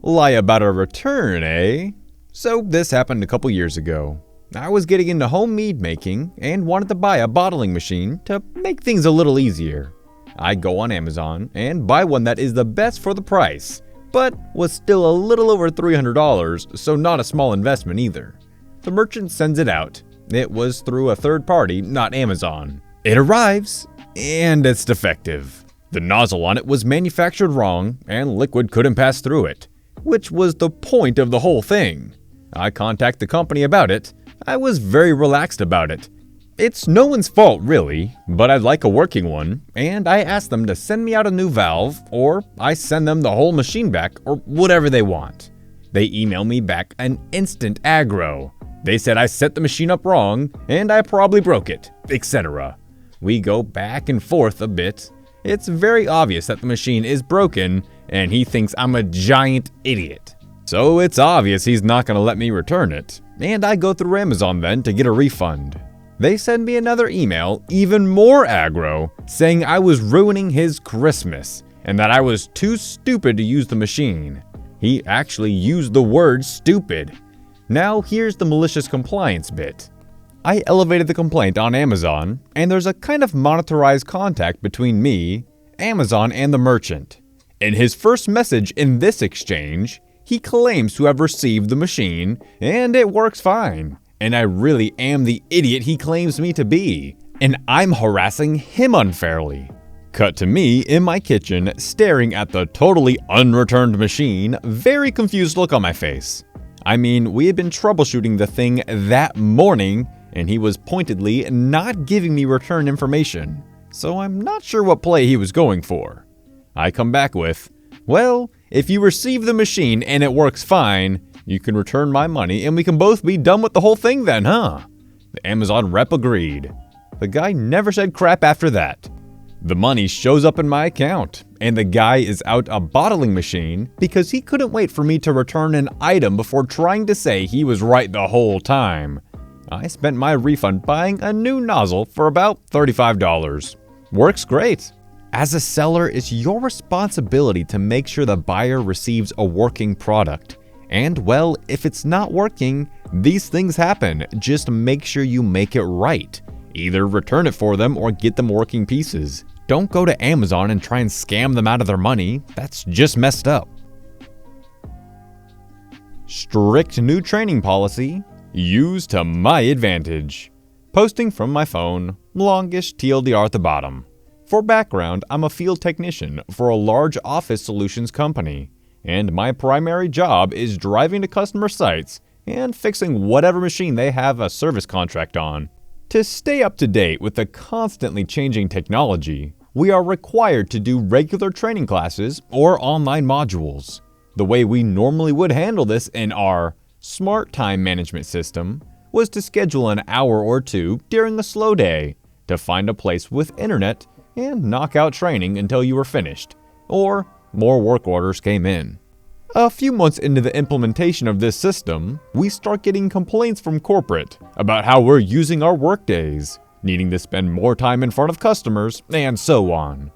Lie about a return, eh? So this happened a couple years ago. I was getting into home mead making and wanted to buy a bottling machine to make things a little easier. I go on Amazon and buy one that is the best for the price, but was still a little over $300, so not a small investment either. The merchant sends it out. It was through a third party, not Amazon. It arrives, and it's defective. The nozzle on it was manufactured wrong, and liquid couldn't pass through it, which was the point of the whole thing. I contact the company about it. I was very relaxed about it. It's no one's fault really, but I'd like a working one, and I asked them to send me out a new valve, or I send them the whole machine back, or whatever they want. They email me back an instant aggro. They said I set the machine up wrong, and I probably broke it, etc. We go back and forth a bit. It's very obvious that the machine is broken, and he thinks I'm a giant idiot. So it's obvious he's not going to let me return it, and I go through Amazon then to get a refund. They send me another email, even more aggro, saying I was ruining his Christmas, and that I was too stupid to use the machine. He actually used the word stupid. Now here's the malicious compliance bit. I elevated the complaint on Amazon, and there's a kind of monitorized contact between me, Amazon, and the merchant. In his first message in this exchange, he claims to have received the machine, and it works fine. And I really am the idiot he claims me to be, and I'm harassing him unfairly. Cut to me in my kitchen, staring at the totally unreturned machine, very confused look on my face. I mean, we had been troubleshooting the thing that morning, and he was pointedly not giving me return information, so I'm not sure what play he was going for. I come back with, well, if you receive the machine and it works fine, you can return my money and we can both be done with the whole thing then, huh? The Amazon rep agreed. The guy never said crap after that. The money shows up in my account, and the guy is out a bottling machine because he couldn't wait for me to return an item before trying to say he was right the whole time. I spent my refund buying a new nozzle for about $35. Works great. As a seller, it's your responsibility to make sure the buyer receives a working product. And well, if it's not working, these things happen. Just make sure you make it right. Either return it for them or get them working pieces. Don't go to Amazon and try and scam them out of their money. That's just messed up. Strict new training policy. Use to my advantage. Posting from my phone. Longish TLDR at the bottom. For background, I'm a field technician for a large office solutions company, and my primary job is driving to customer sites and fixing whatever machine they have a service contract on. To stay up to date with the constantly changing technology, we are required to do regular training classes or online modules. The way we normally would handle this in our smart time management system was to schedule an hour or two during a slow day to find a place with internet and knock out training until you were finished, or more work orders came in. A few months into the implementation of this system, we start getting complaints from corporate about how we're using our work days, needing to spend more time in front of customers, and so on.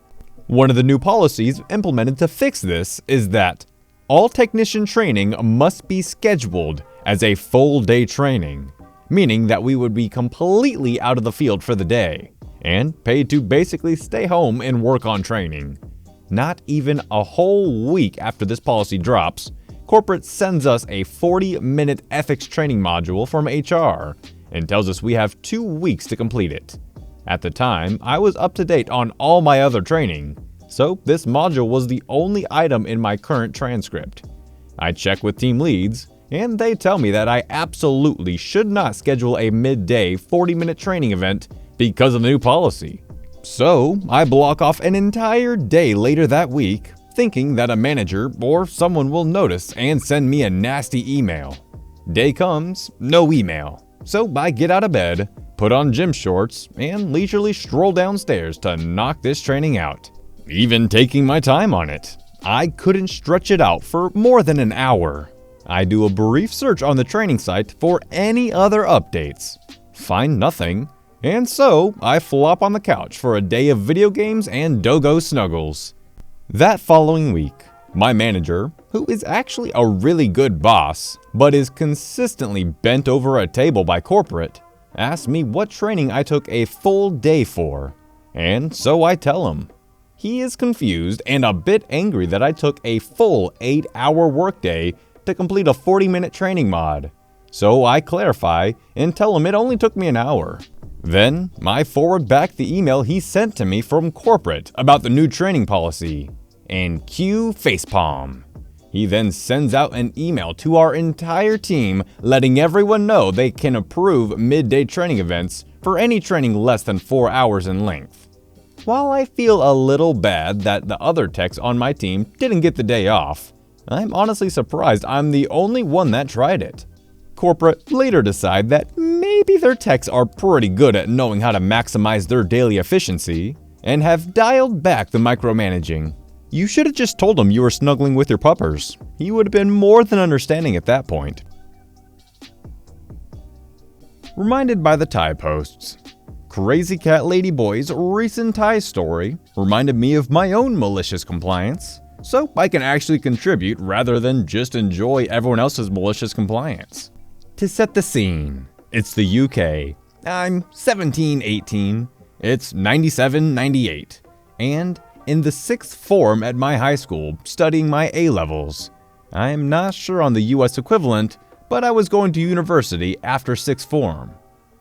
One of the new policies implemented to fix this is that all technician training must be scheduled as a full day training, meaning that we would be completely out of the field for the day, and paid to basically stay home and work on training. Not even a whole week after this policy drops, corporate sends us a 40-minute ethics training module from HR and tells us we have 2 weeks to complete it. At the time, I was up to date on all my other training, so this module was the only item in my current transcript. I check with team leads, and they tell me that I absolutely should not schedule a midday 40-minute training event because of the new policy. So I block off an entire day later that week, thinking that a manager or someone will notice and send me a nasty email. Day comes, no email. So I get out of bed, put on gym shorts, and leisurely stroll downstairs to knock this training out. Even taking my time on it. I couldn't stretch it out for more than an hour. I do a brief search on the training site for any other updates. Find nothing. And so, I flop on the couch for a day of video games and dogo snuggles. That following week, My manager, who is actually a really good boss, but is consistently bent over a table by corporate, asked me what training I took a full day for, and so I tell him. He is confused and a bit angry that I took a full 8-hour workday to complete a 40-minute training mod. So I clarify and tell him it only took me an hour. Then I forward back the email he sent to me from corporate about the new training policy, and cue facepalm. He then sends out an email to our entire team letting everyone know they can approve midday training events for any training less than 4 hours in length. While I feel a little bad that the other techs on my team didn't get the day off, I'm honestly surprised I'm the only one that tried it. Corporate later decide that maybe their techs are pretty good at knowing how to maximize their daily efficiency and have dialed back the micromanaging. You should have just told him you were snuggling with your puppers. He would have been more than understanding at that point. Reminded by the tie posts. Crazy Cat Lady Boy's recent tie story reminded me of my own malicious compliance, so I can actually contribute rather than just enjoy everyone else's malicious compliance. To set the scene, it's the UK. I'm 17, 18. It's 97, 98. And in the 6th form at my high school, studying my A-levels. I'm not sure on the US equivalent, but I was going to university after 6th form.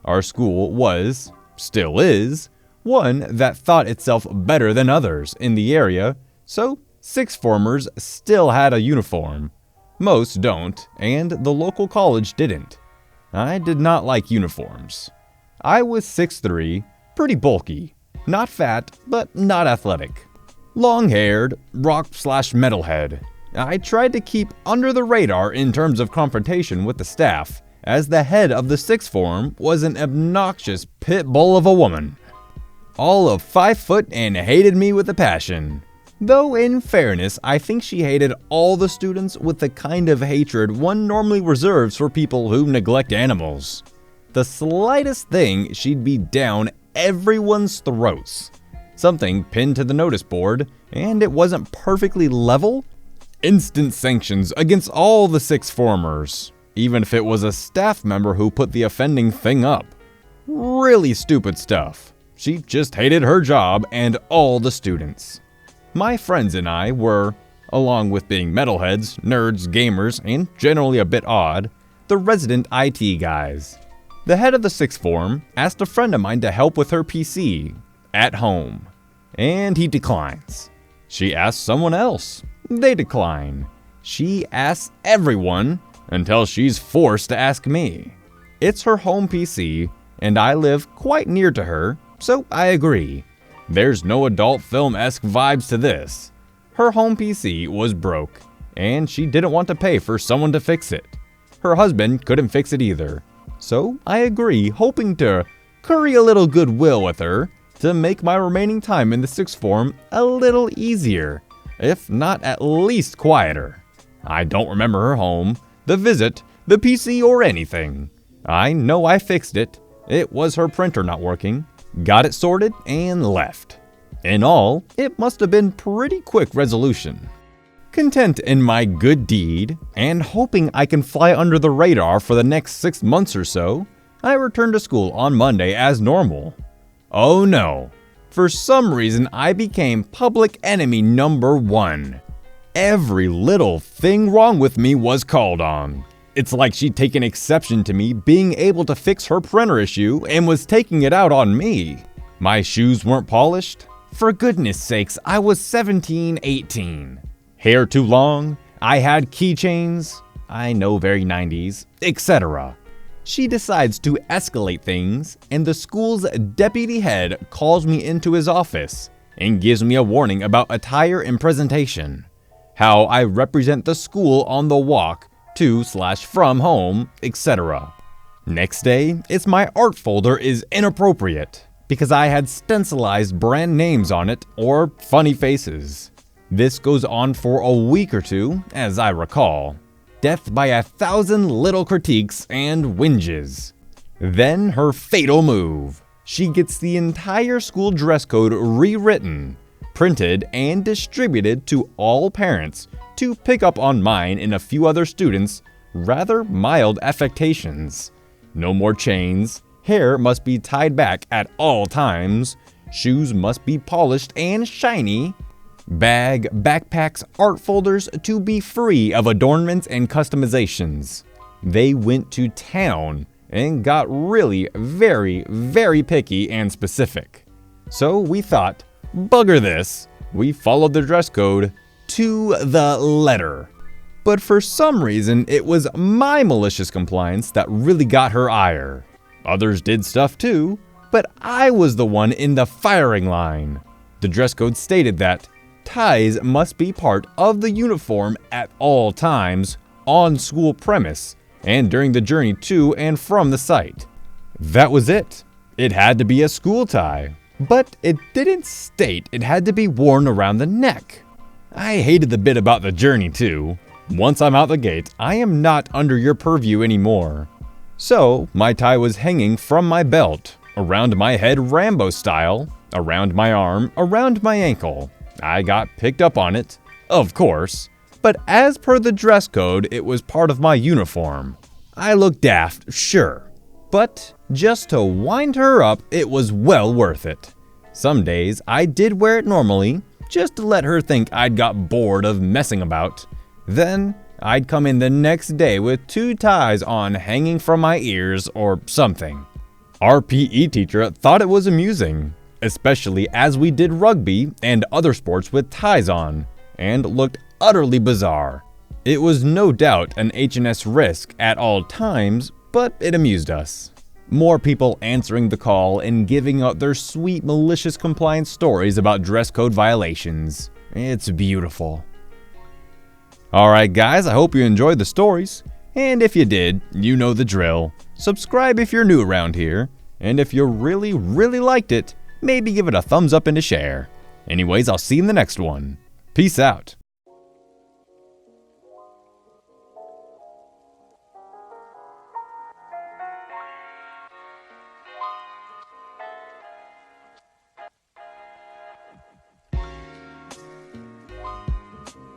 Our school was, still is, one that thought itself better than others in the area, so 6th formers still had a uniform. Most don't, and the local college didn't. I did not like uniforms. I was 6'3", pretty bulky, not fat, but not athletic. Long-haired, rock/metalhead. I tried to keep under the radar in terms of confrontation with the staff, as the head of the 6th form was an obnoxious pit bull of a woman. All of 5 foot and hated me with a passion. Though in fairness, I think she hated all the students with the kind of hatred one normally reserves for people who neglect animals. The slightest thing, she'd be down everyone's throats. Something pinned to the notice board, and it wasn't perfectly level. Instant sanctions against all the 6th formers, even if it was a staff member who put the offending thing up. Really stupid stuff. She just hated her job and all the students. My friends and I were, along with being metalheads, nerds, gamers, and generally a bit odd, the resident IT guys. The head of the 6th form asked a friend of mine to help with her PC, at home, and he declines. She asks someone else. They decline. She asks everyone until she's forced to ask me. It's her home PC, and I live quite near to her, so I agree. There's no adult film-esque vibes to this. Her home PC was broke, and she didn't want to pay for someone to fix it. Her husband couldn't fix it either, so I agree, hoping to curry a little goodwill with her to make my remaining time in the 6th form a little easier, if not at least quieter. I don't remember her home, the visit, the PC, or anything. I know I fixed it. It was her printer not working. Got it sorted and left. In all, it must have been pretty quick resolution. Content in my good deed, and hoping I can fly under the radar for the next 6 months or so, I returned to school on Monday as normal. Oh no. For some reason, I became public enemy number 1. Every little thing wrong with me was called on. It's like she'd taken exception to me being able to fix her printer issue and was taking it out on me. My shoes weren't polished. For goodness sakes, I was 17, 18. Hair too long. I had keychains. I know, very 90s, etc. She decides to escalate things, and the school's deputy head calls me into his office and gives me a warning about attire and presentation, how I represent the school on the walk to/from home, etc. Next day, it's my art folder is inappropriate because I had stencilized brand names on it or funny faces. This goes on for a week or two, as I recall. Death by 1,000 little critiques and whinges. Then her fatal move. She gets the entire school dress code rewritten, printed and distributed to all parents to pick up on mine and a few other students' rather mild affectations. No more chains, hair must be tied back at all times, shoes must be polished and shiny, backpacks, art folders to be free of adornments and customizations. They went to town and got really very picky and specific. So we thought, bugger this, we followed the dress code to the letter. But for some reason, it was my malicious compliance that really got her ire. Others did stuff too, but I was the one in the firing line. The dress code stated that ties must be part of the uniform at all times on school premise and during the journey to and from the site. That was it. It had to be a school tie, but it didn't state it had to be worn around the neck. I hated the bit about the journey too. Once I'm out the gate, I am not under your purview anymore. So my tie was hanging from my belt, around my head Rambo style, around my arm, around my ankle. I got picked up on it, of course, but as per the dress code, it was part of my uniform. I looked daft, sure, but just to wind her up, it was well worth it. Some days I did wear it normally, just to let her think I'd got bored of messing about. Then I'd come in the next day with 2 ties on hanging from my ears or something. Our PE teacher thought it was amusing, especially as we did rugby and other sports with ties on, and looked utterly bizarre. It was no doubt an H&S risk at all times, but it amused us. More people answering the call and giving out their sweet malicious compliance stories about dress code violations. It's beautiful. Alright guys, I hope you enjoyed the stories, and if you did, you know the drill. Subscribe if you're new around here, and if you really liked it, maybe give it a thumbs up and a share. Anyways, I'll see you in the next one. Peace out.